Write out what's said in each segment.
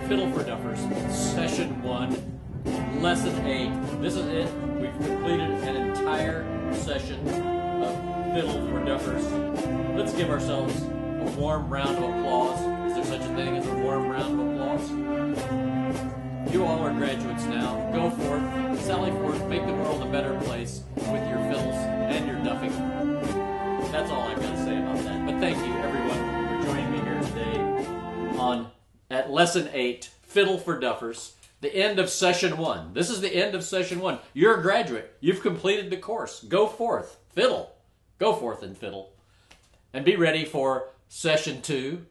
Fiddle for Duffers, Session 1, Lesson 8. This is it. We've completed an entire session of Fiddle for Duffers. Let's give ourselves a warm round of applause. Is there such a thing as a warm round of applause? You all are graduates now. Go forth, sally forth, make the world a better place with your fiddles and your duffing. That's all I've got to say about that. But thank you, everyone, for joining me here today at Lesson 8, Fiddle for Duffers, the end of Session 1. This is the end of Session 1. You're a graduate. You've completed the course. Go forth, fiddle. Go forth and fiddle. And be ready for Session 2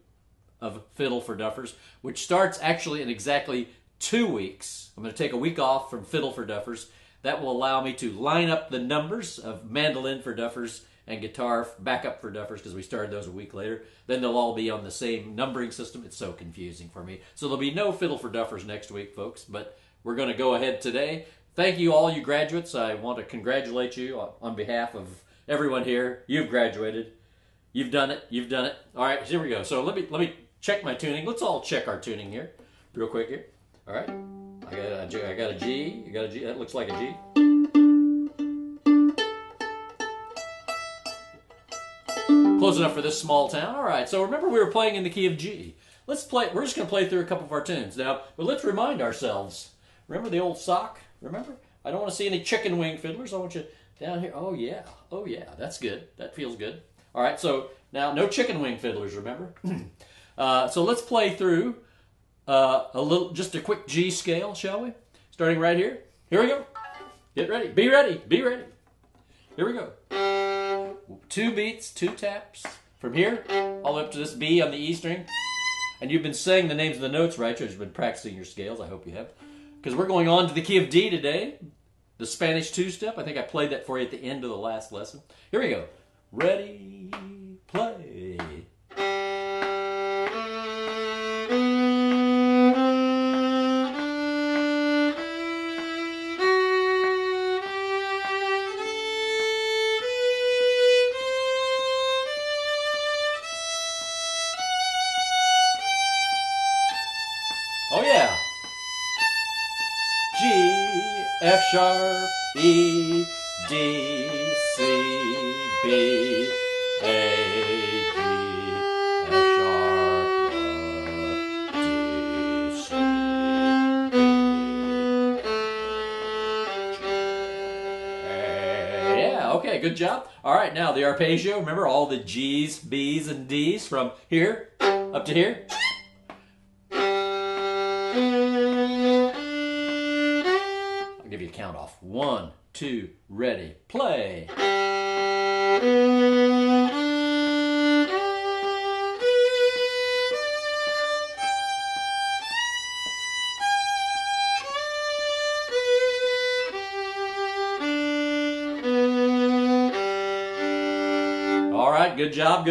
of Fiddle for Duffers, which starts actually in exactly 2 weeks. I'm going to take a week off from Fiddle for Duffers. That will allow me to line up the numbers of mandolin for Duffers and guitar backup for Duffers, because we started those a week later. Then they'll all be on the same numbering system. It's so confusing for me. So there'll be no Fiddle for Duffers next week, folks, but we're going to go ahead today. Thank you, all you graduates. I want to congratulate you on behalf of everyone here. You've graduated. You've done it. You've done it. All right, here we go. So let me check my tuning. Let's all check our tuning here real quick here. All right. I got a G. You got a G. That looks like a G. Close enough for this small town. All right. So remember, we were playing in the key of G. Let's play. We're just going to play through a couple of our tunes now. But let's remind ourselves. Remember the old sock? Remember? I don't want to see any chicken wing fiddlers. I want you down here. Oh yeah. Oh yeah. That's good. That feels good. All right. So now, no chicken wing fiddlers. Remember? So let's play through just a quick G scale, shall we? Starting right here. Here we go. Get ready. Be ready. Be ready. Here we go. 2 beats, 2 taps. From here, all the way up to this B on the E string. And you've been saying the names of the notes right. You've been practicing your scales. I hope you have. Because we're going on to the key of D today. The Spanish 2-step. I think I played that for you at the end of the last lesson. Here we go. Ready, play. Oh yeah. G, F sharp, E, D, C, B, A, G, F sharp, D, C, A. Yeah, okay, good job. All right, now the arpeggio. Remember all the G's, B's, and D's from here up to here? I'll give you a count off. 1, 2, ready, play. All right, good job,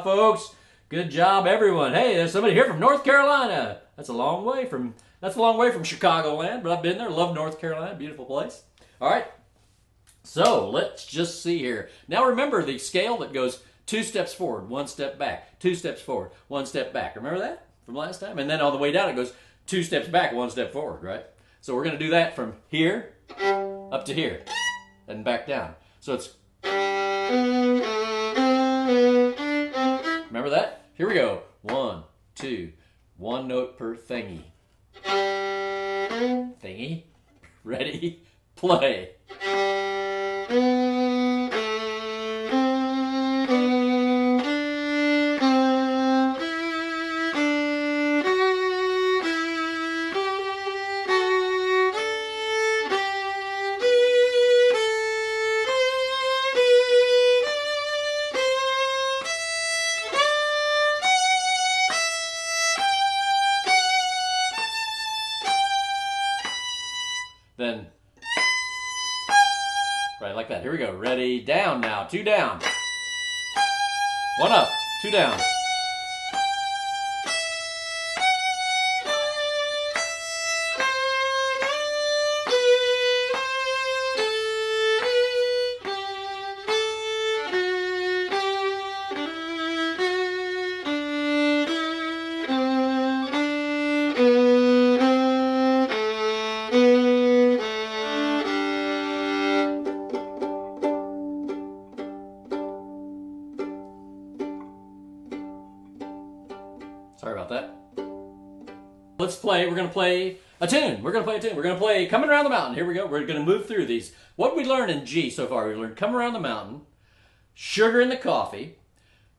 folks. Good job, everyone. Hey, there's somebody here from North Carolina. That's a long way from Chicagoland, but I've been there. Love North Carolina, beautiful place. All right, so let's just see here. Now remember the scale that goes 2 steps forward, 1 step back, 2 steps forward, 1 step back. Remember that from last time? And then on the way down it goes 2 steps back, 1 step forward, right? So we're going to do that from here up to here and back down. So it's... Remember that? Here we go. 1, 2, 1 note per thingy. Thingy. Ready? Play. Then, right like that. Here we go. Ready, down now. 2 down. 1 up, 2 down. Let's play. We're going to play a tune. We're going to play a tune. We're going to play Coming Around the Mountain. Here we go. We're going to move through these. What did we learn in G so far? We learned Come Around the Mountain, Sugar in the Coffee,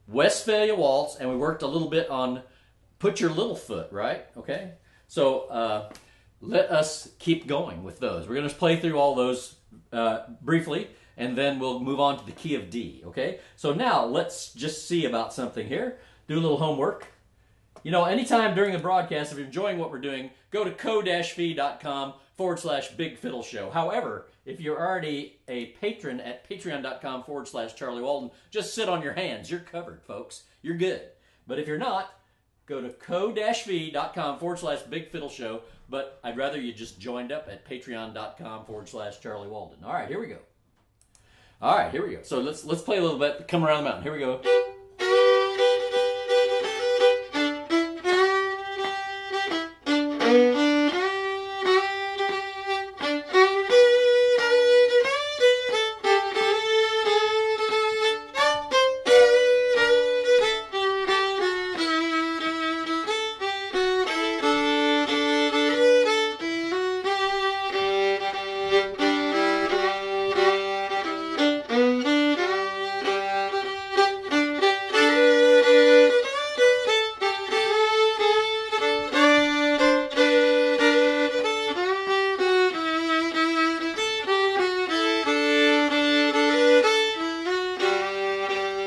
Westphalia Waltz, and we worked a little bit on Put Your Little Foot, right? Okay? So let us keep going with those. We're going to play through all those briefly, and then we'll move on to the key of D, okay? So now let's just see about something here. Do a little homework. You know, anytime during the broadcast, if you're enjoying what we're doing, go to ko-fi.com/Big Fiddle Show. However, if you're already a patron at patreon.com/Charlie Walden, just sit on your hands. You're covered, folks. You're good. But if you're not, go to ko-fi.com/Big Fiddle Show. But I'd rather you just joined up at patreon.com/Charlie Walden. All right, here we go. All right, here we go. So let's play a little bit. Come Around the Mountain. Here we go.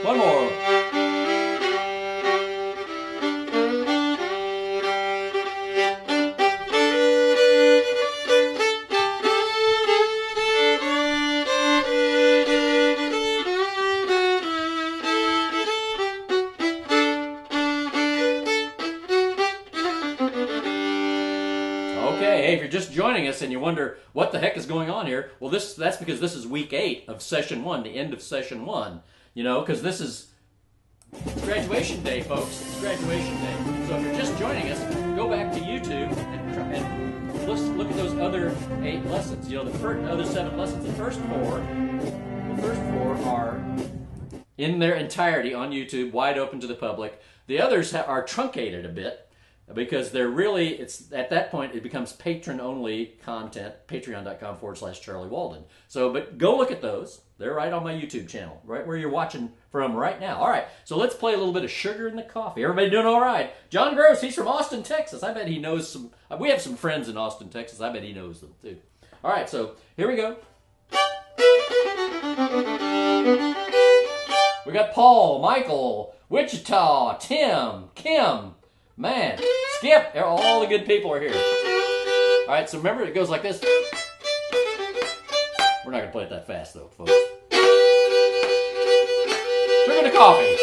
One more. Okay, hey, if you're just joining us and you wonder what the heck is going on here, well, that's because this is week 8 of session 1, the end of session 1. You know, because this is graduation day, folks. It's graduation day. So if you're just joining us, go back to YouTube and look at those other 8 lessons. You know, the other 7 lessons. The first four are in their entirety on YouTube, wide open to the public. The others are truncated a bit because they're really, at that point, it becomes patron-only content, patreon.com/Charlie Walden. So, but go look at those. They're right on my YouTube channel, right where you're watching from right now. All right, so let's play a little bit of Sugar in the Coffee. Everybody doing all right? John Gross, he's from Austin, Texas. I bet he knows some, we have some friends in Austin, Texas. I bet he knows them, too. All right, so here we go. We got Paul, Michael, Wichita, Tim, Kim, man, Skip, all the good people are here. All right, so remember, it goes like this. We're not going to play it that fast, though, folks. Sugar in the Coffee.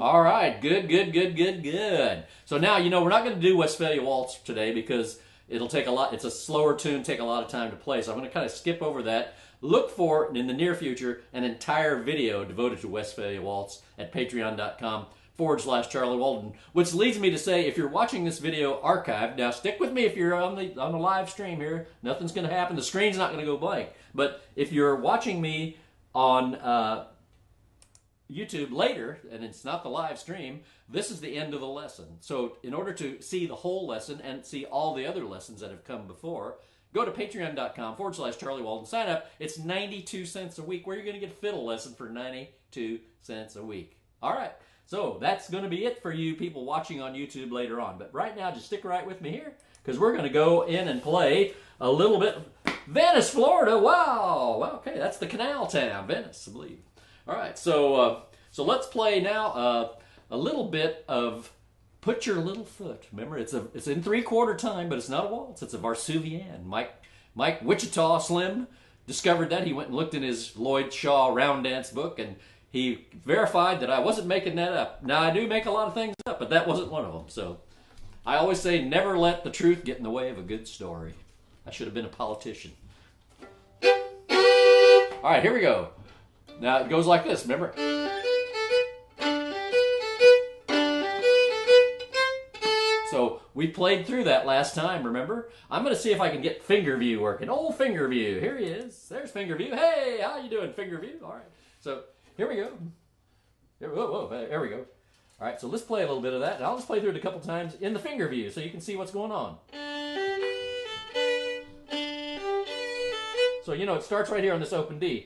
All right, good, good, good, good, good. So now, you know, we're not going to do Westphalia Waltz today because it'll take a lot, it's a slower tune, take a lot of time to play. So I'm going to kind of skip over that. Look for, in the near future, an entire video devoted to Westphalia Waltz at patreon.com/Charlie Walden, which leads me to say, if you're watching this video archived, now stick with me if you're on the live stream here. Nothing's going to happen. The screen's not going to go blank. But if you're watching me on YouTube later, and it's not the live stream, this is the end of the lesson. So in order to see the whole lesson and see all the other lessons that have come before, Go to patreon.com/Charlie Walden. Sign up. It's 92 cents a week, where you're going to get a fiddle lesson for 92 cents a week. All right. So that's going to be it for you people watching on YouTube later on. But right now, just stick right with me here, because we're going to go in and play a little bit. Venice, Florida. Wow. Well, okay, that's the canal town, Venice, I believe. All right. So let's play now a little bit of Put Your Little Foot. Remember, it's in 3/4 time, but it's not a waltz. It's a Varsuvienne. Mike Wichita Slim discovered that. He went and looked in his Lloyd Shaw round dance book, and he verified that I wasn't making that up. Now, I do make a lot of things up, but that wasn't one of them. So I always say, never let the truth get in the way of a good story. I should have been a politician. All right, here we go. Now, it goes like this, remember? So we played through that last time, remember? I'm going to see if I can get finger view working. Old finger view. Here he is. There's finger view. Hey, how you doing, finger view? All right. So here we go. There we go. All right, so let's play a little bit of that. And I'll just play through it a couple times in the finger view so you can see what's going on. So, you know, it starts right here on this open D.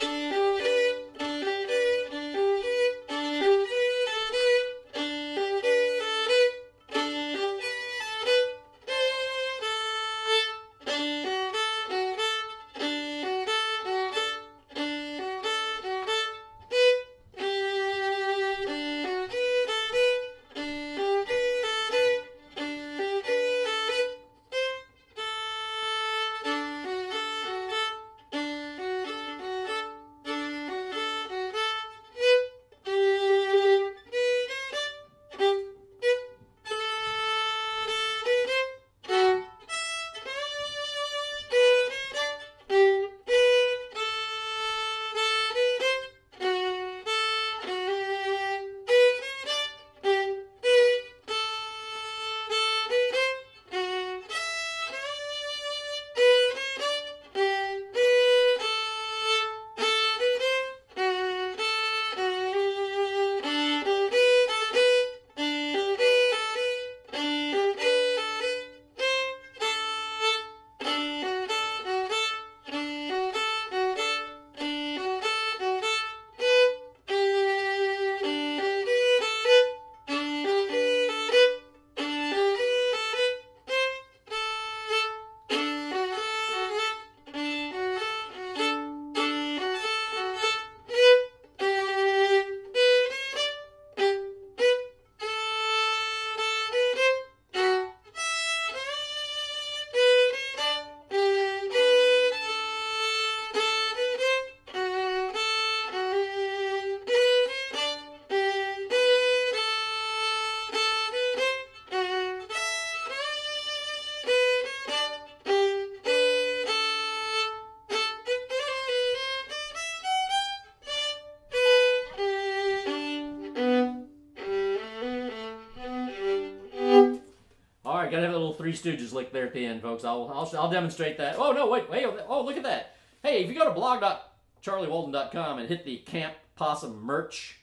Gotta have a little Three Stooges lick there at the end, folks. I'll demonstrate that. Oh no, wait, oh look at that. Hey, if you go to blog.charliewalden.com and hit the Camp Possum merch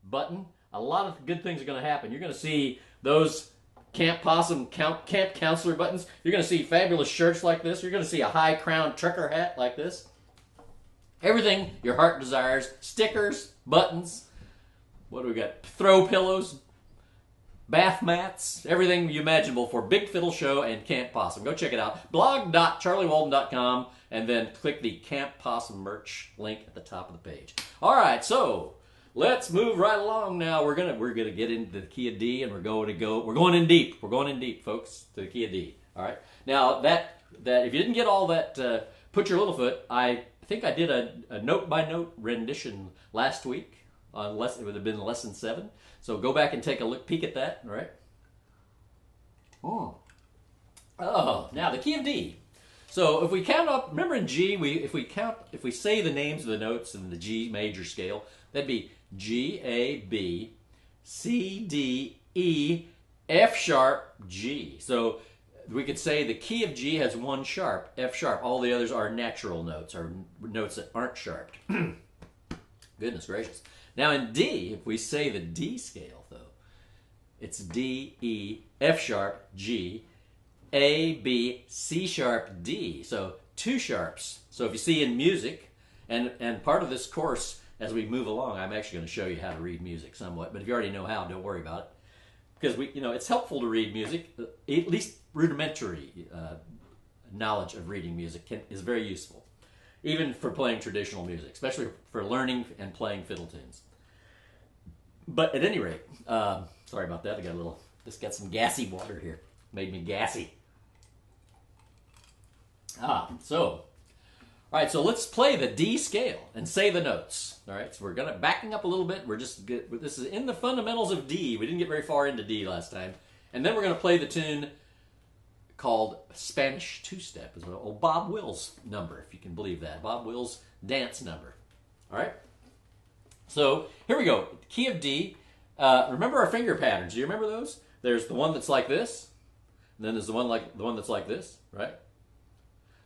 button, a lot of good things are going to happen. You're going to see those Camp Possum Camp Counselor buttons. You're going to see fabulous shirts like this. You're going to see a high crown trucker hat like this. Everything your heart desires. Stickers, buttons. What do we got? Throw pillows. Bath mats, everything you imaginable for Big Fiddle Show and Camp Possum. Go check it out. blog.charliewalden.com and then click the Camp Possum merch link at the top of the page. All right, so let's move right along now. We're gonna get into the key of D, and we're going in deep. We're going in deep, folks, to the key of D. All right. Now that if you didn't get all that, Put Your Little Foot. I think I did a note by note rendition last week. It would have been lesson 7. So go back and take a peek at that, all right? Oh, now the key of D. So if we count up, remember in G, if we say the names of the notes in the G major scale, that'd be G, A, B, C, D, E, F sharp, G. So we could say the key of G has 1 sharp, F sharp. All the others are natural notes, or notes that aren't sharped. Goodness gracious. Now in D, if we say the D scale, though, it's D, E, F sharp, G, A, B, C sharp, D. So 2 sharps. So if you see in music, and part of this course, as we move along, I'm actually going to show you how to read music somewhat. But if you already know how, don't worry about it, because it's helpful to read music. At least rudimentary knowledge of reading music is very useful, even for playing traditional music, especially for learning and playing fiddle tunes. But at any rate, sorry about that. Just got some gassy water here. Made me gassy. All right, so let's play the D scale and say the notes. All right, so we're backing up a little bit. This is in the fundamentals of D. We didn't get very far into D last time. And then we're going to play the tune called Spanish Two-Step. It's an old Bob Wills number, if you can believe that. Bob Wills dance number. All right? So here we go. Key of D. Remember our finger patterns. Do you remember those? There's the one that's like this. And then there's the one that's like this, right?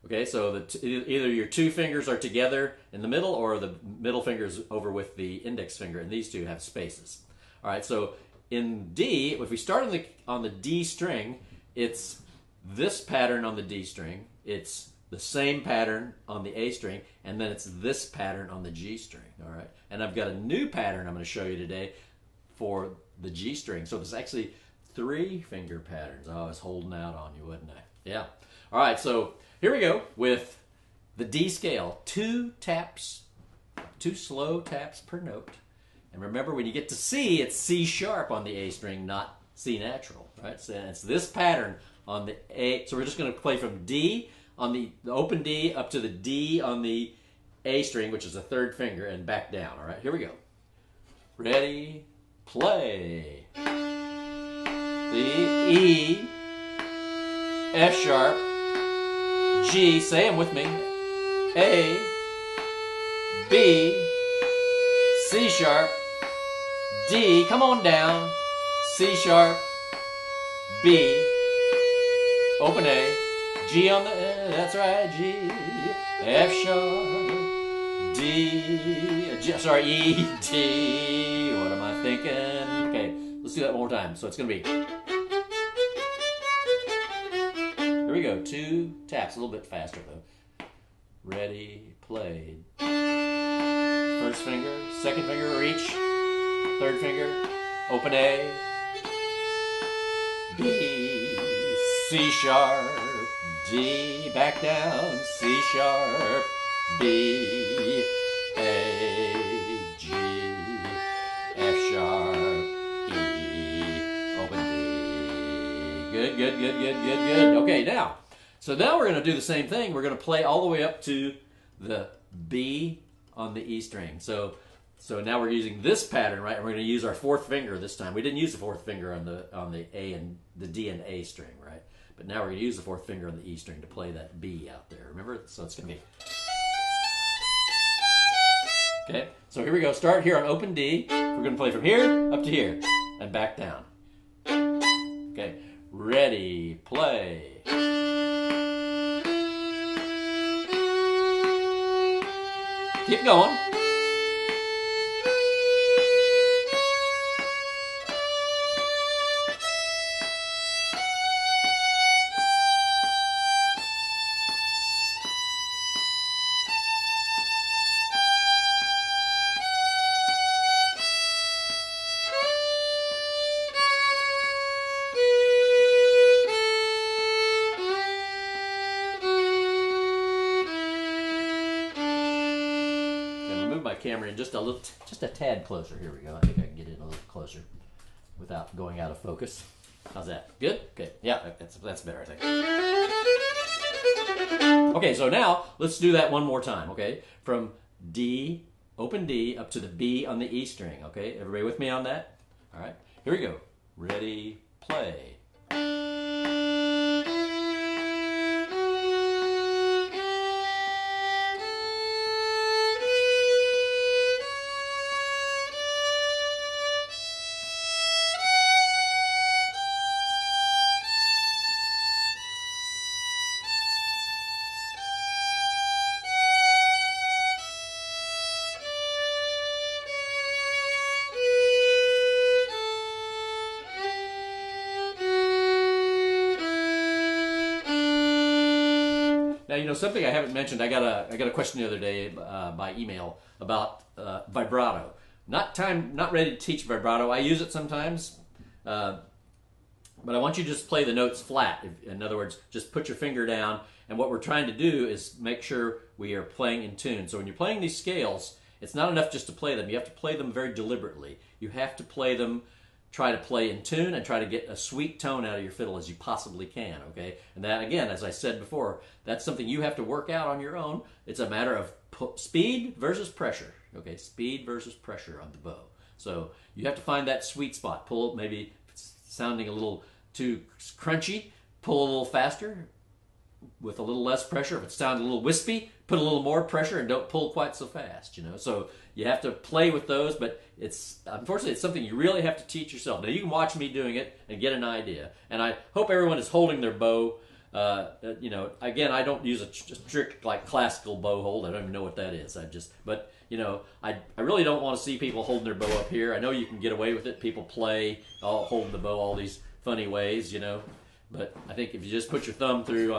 Okay, so either your 2 fingers are together in the middle, or the middle finger's over with the index finger, and these 2 have spaces. All right, so in D, if we start on the D string, it's this pattern on the D string, it's the same pattern on the A string, and then it's this pattern on the G string. All right, and I've got a new pattern I'm going to show you today for the G string. So there's actually 3 finger patterns. Oh, I was holding out on you, wasn't I? Yeah. All right, so here we go with the D scale. 2 slow taps per note. And remember, when you get to C, it's C sharp on the A string, not C natural, right? So it's this pattern on the A. So we're just going to play from D on the open D up to the D on the A string, which is the 3rd finger, and back down. All right, here we go. Ready, play. The E, F sharp, G, say them with me, A, B, C sharp, D, come on down, C sharp, B, open A, G on the, that's right, G, F sharp, D, E, D, what am I thinking? Okay, let's do that one more time. So it's going to be, here we go, 2 taps, a little bit faster though. Ready, play. 1st finger, 2nd finger, reach, 3rd finger, open A, B, C sharp, D, back down, C sharp, B, A, G, F sharp, E, open D. Good, good, good, good, good, good. Okay, now we're going to do the same thing. We're going to play all the way up to the B on the E string. So now we're using this pattern, right? And we're going to use our 4th finger this time. We didn't use the 4th finger on the A and the D and A string, right? But now we're going to use the 4th finger on the E string to play that B out there. Remember? So it's going to be. Okay. So here we go. Start here on open D. We're going to play from here up to here and back down. Okay. Ready, play. Keep going. Camera in just a tad closer. Here we go. I think I can get in a little closer without going out of focus. How's that? Good? Okay. Yeah, that's better, I think. Okay, so now let's do that one more time, okay? From D, open D, up to the B on the E string, okay? Everybody with me on that? All right. Here we go. Ready, play. know, something I haven't mentioned. I got a question the other day by email about vibrato. Not ready to teach vibrato. I use it sometimes, but I want you to just play the notes flat. In other words, just put your finger down. And what we're trying to do is make sure we are playing in tune. So when you're playing these scales, it's not enough just to play them. You have to play them very deliberately. You have to play them, try to play in tune, and try to get a sweet tone out of your fiddle as you possibly can, okay? And that, again, as I said before, that's something you have to work out on your own. It's a matter of speed versus pressure, okay? Speed versus pressure on the bow. So you have to find that sweet spot. Pull, maybe if it's sounding a little too crunchy, pull a little faster with a little less pressure. If it sounds a little wispy, put a little more pressure and don't pull quite so fast, you know. So you have to play with those, but unfortunately it's something you really have to teach yourself. Now you can watch me doing it and get an idea, and I hope everyone is holding their bow. You know, again, I don't use a strict like classical bow hold. I don't even know what that is. But you know, I really don't want to see people holding their bow up here. I know you can get away with it. People play all holding the bow all these funny ways, you know. But I think if you just put your thumb through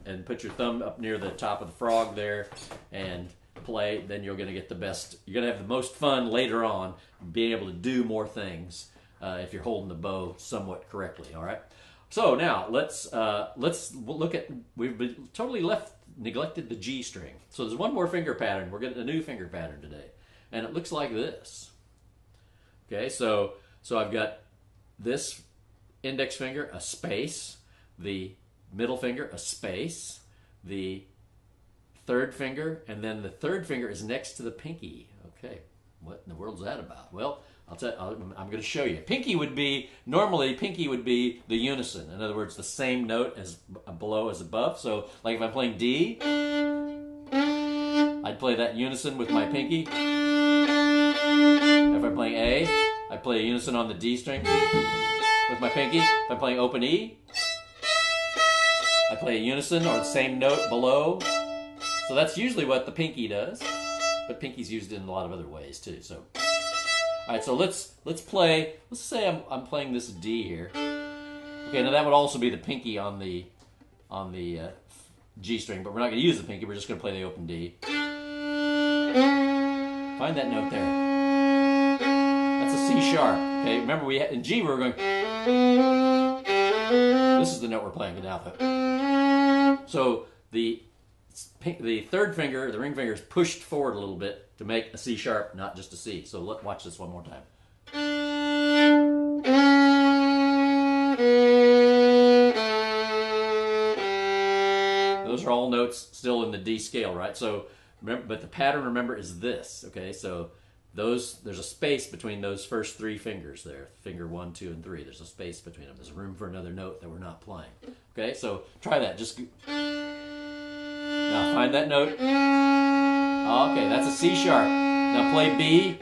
and put your thumb up near the top of the frog there and play, then you're going to get the best. You're going to have the most fun later on being able to do more things if you're holding the bow somewhat correctly. All right. So now let's look at, we've totally neglected the G string. So there's one more finger pattern. We're getting a new finger pattern today, and it looks like this. Okay. So I've got this index finger, a space, the middle finger, a space, the third finger, and then the third finger is next to the pinky. Okay, what in the world's that about? Well, I'm going to show you. Normally pinky would be the unison. In other words, the same note as below as above. So like if I'm playing D, I'd play that unison with my pinky. If I'm playing A, I'd play a unison on the D string with my pinky. If I'm playing open E, I play a unison or the same note below. So that's usually what the pinky does, but pinky's used in a lot of other ways too. So, all right, so let's play. Let's say I'm playing this D here. Okay, now that would also be the pinky on the G string, but we're not going to use the pinky. We're just going to play the open D. Find that note there. That's a C sharp. Okay, remember in G we were going. This is the note we're playing now. So the third finger, the ring finger, is pushed forward a little bit to make a C sharp, not just a C. So watch this one more time. Those are all notes still in the D scale, right? So remember, but the pattern, remember, is this. Okay, so there's a space between those first three fingers there. Finger 1, 2, and 3. There's a space between them. There's room for another note that we're not playing. Okay, so try that. Now find that note. Okay, that's a C sharp. Now play B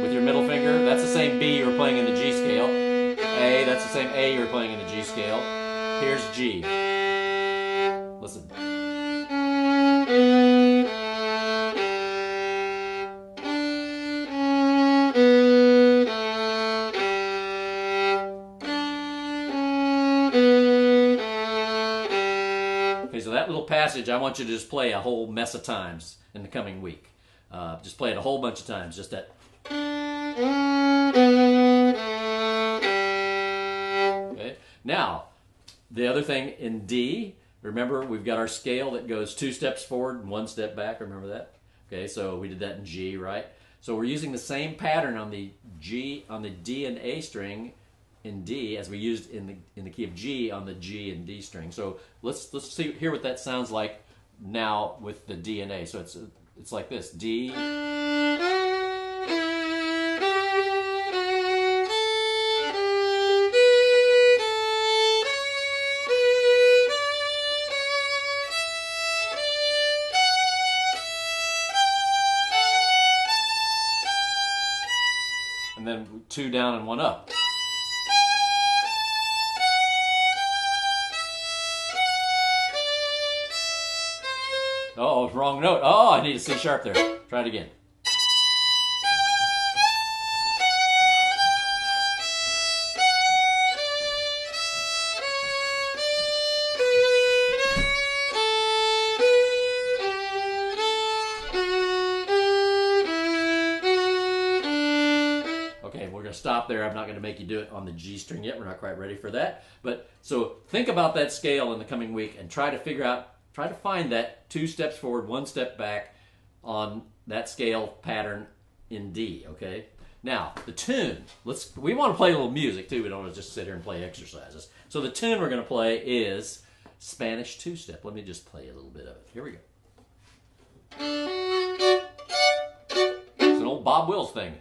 with your middle finger. That's the same B you were playing in the G scale. A, that's the same A you were playing in the G scale. Here's G. Listen. That little passage, I want you to just play a whole mess of times in the coming week. Just play it a whole bunch of times. Just that. Okay. Now, the other thing in D, remember we've got our scale that goes 2 steps forward and 1 step back. Remember that? Okay, so we did that in G, right? So we're using the same pattern on the D and A string in D as we used in the key of G on the G and D string. So let's hear what that sounds like now with the D and A. So it's like this: D, and then 2 down and 1 up. Oh, wrong note. Oh, I need a C sharp there. Try it again. stop there. I'm not going to make you do it on the G string yet. We're not quite ready for that. But so think about that scale in the coming week and try to find that 2 steps forward, 1 step back on that scale pattern in D, okay? Now, the tune. We want to play a little music too. We don't want to just sit here and play exercises. So the tune we're going to play is Spanish 2-step. Let me just play a little bit of it. Here we go. It's an old Bob Wills thing.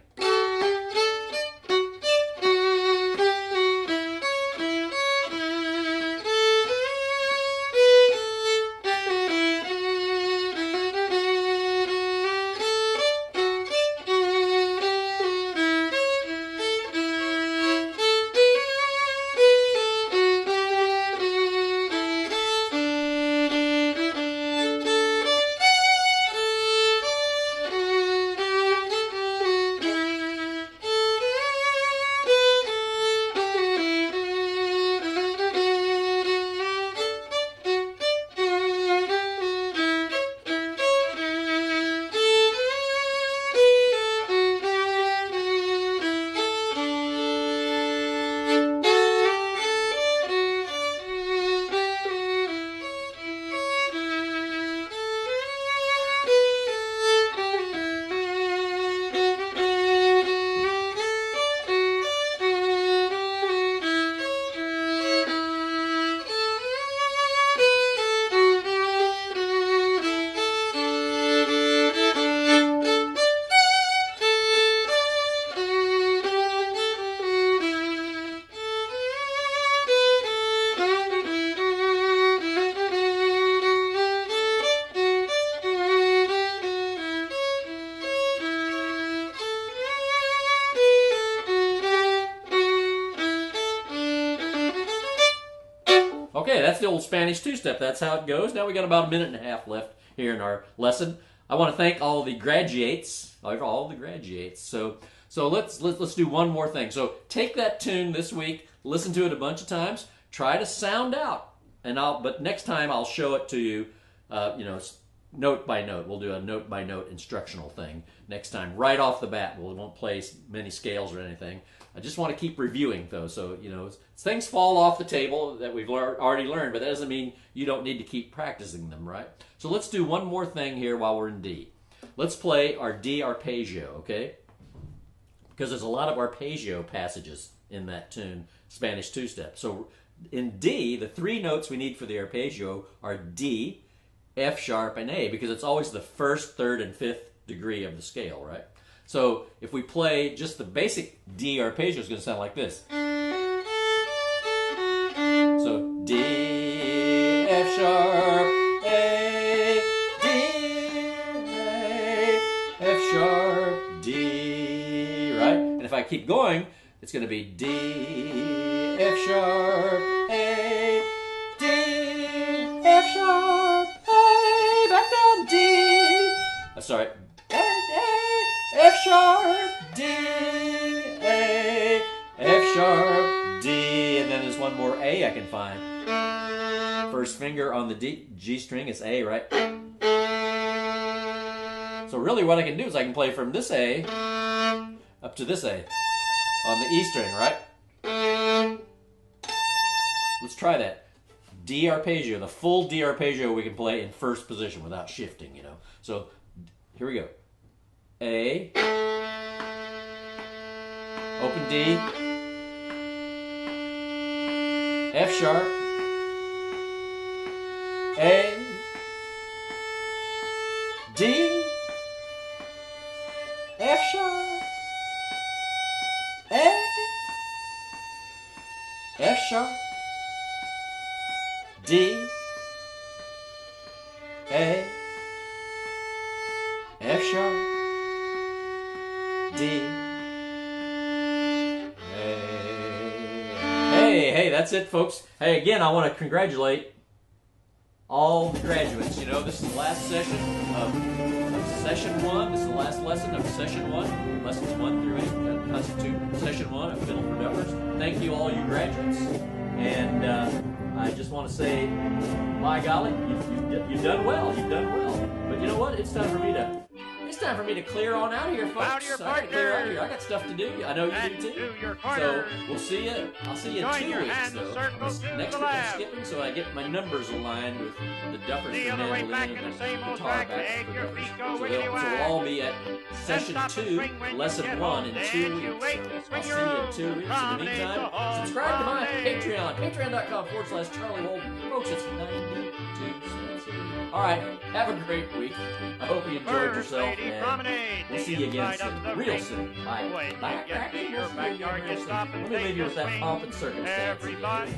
Okay, that's the old Spanish 2-step. That's how it goes. Now we got about a minute and a half left here in our lesson. I want to thank all the graduates, all the graduates. So let's do one more thing. So take that tune this week, listen to it a bunch of times, try to sound out, but next time I'll show it to you, note by note. We'll do a note by note instructional thing next time, right off the bat. We won't play many scales or anything. I just want to keep reviewing though, so things fall off the table that we've already learned, but that doesn't mean you don't need to keep practicing them, right? So let's do one more thing here while we're in D. Let's play our D arpeggio, okay? Because there's a lot of arpeggio passages in that tune, Spanish 2-step. So in D, the 3 notes we need for the arpeggio are D, F sharp, and A, because it's always the 1st, 3rd, and 5th degree of the scale, right? So if we play just the basic D arpeggio, it's going to sound like this. So D, F sharp, A, D, A, F sharp, D, right? And if I keep going, it's going to be D, F sharp, A, D, F sharp, A, back down, D. Sorry. F sharp, D, A, F sharp, D, and then there's one more A I can find. First finger on the G string is A, right? So really what I can do is I can play from this A up to this A on the E string, right? Let's try that. D arpeggio, the full D arpeggio we can play in first position without shifting, So here we go. A, open D, F sharp, A, D, F sharp, A, F sharp, D, A, F sharp, D, hey, that's it, folks. Hey, again, I want to congratulate all the graduates. This is the last session of Session 1. This is the last lesson of Session 1. Lessons 1 through 8 that constitute Session 1 of Fiddle for Duffers. Thank you, all you graduates. And I just want to say, by golly, you've done well. You've done well. But you know what? It's time for me to time for me to clear on out of here, Bow folks. to your I gotta clear out of partner. here. I got stuff to do. I know you And do too. to your So corner. we'll see you. I'll see you in Join 2 your weeks, hands though. circle to Next the week I'm left. skipping, so I get my numbers aligned with the Duffers The for other way back mandolin in and the same old guitar track, back egg for your Duffers. feet go So wiggity we'll wag. all be at session stop and 2, swing when you lesson get 1 home. in Then 2 you weeks. wait So and swing I'll see your you in own 2 weeks. In the promenade meantime, the whole subscribe to my promenade. Patreon, patreon.com/Charlie Wold. Folks, it's 92 cents a week. All right, have a great week. I hope you enjoyed First yourself, lady and promenade, we'll the see you again inside of soon. the Real ring. soon. Bye. When you Bye. get to your We'll see you again backyard, real you soon. stop and Let me take leave you a with that swing. pomp and circumstance. Everybody